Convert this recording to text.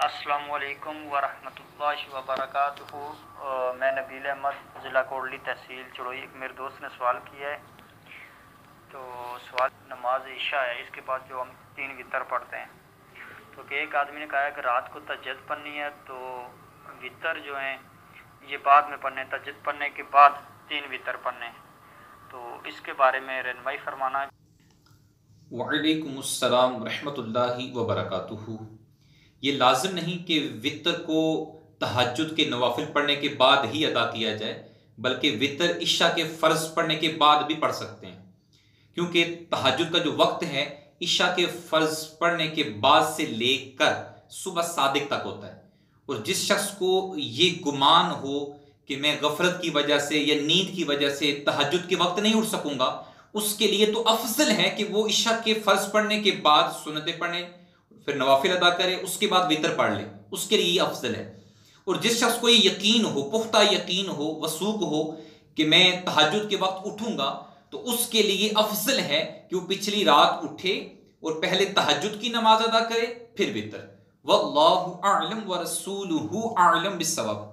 السلام علیکم ورحمۃ اللہ وبرکاتہ۔ میں نبیل احمد، ضلع کوٹلی، تحصیل چڑوئی۔ میرے دوست نے سوال کیا ہے، تو سوال نماز عشاء ہے، اس کے بعد جو ہم 3 وتر پڑھتے ہیں، تو کہ ایک آدمی نے کہا ہے کہ رات کو تہجد پڑھنی ہے، تو وتر جو ہیں یہ بعد میں پڑھنے، تہجد پڑھنے کے بعد 3 وتر پڑھنے، تو اس کے بارے میں رہنمائی فرمانا۔ وعلیکم السلام ورحمۃ اللہ وبرکاتہ۔ یہ لازم نہیں کہ وتر کو تہجد کے نوافل پڑھنے کے بعد ہی ادا کیا جائے، بلکہ وتر عشاء کے فرض پڑھنے کے بعد بھی پڑھ سکتے ہیں، کیونکہ تہجد کا جو وقت ہے عشاء کے فرض پڑھنے کے بعد سے لے کر صبح صادق تک ہوتا ہے، اور جس شخص کو یہ گمان ہو کہ میں غفلت کی وجہ سے یا نیند کی وجہ سے تہجد کے وقت نہیں اٹھ سکوں گا، اس کے لیے تو افضل ہے کہ وہ عشاء کے فرض پڑھنے کے بعد سنتیں پڑھیں، پھر نوافل ادا کرے، اس کے بعد وتر پڑھ لے، اس کے لیے یہ افضل ہے۔ اور جس شخص کو یہ یقین ہو، پختہ یقین ہو، وثوق ہو کہ میں تہجد کے وقت اٹھوں گا، تو اس کے لیے افضل ہے کہ وہ پچھلی رات اٹھے اور پہلے تہجد کی نماز ادا کرے، پھر وتر۔ واللہ اعلم ورسولہ اعلم بالصواب۔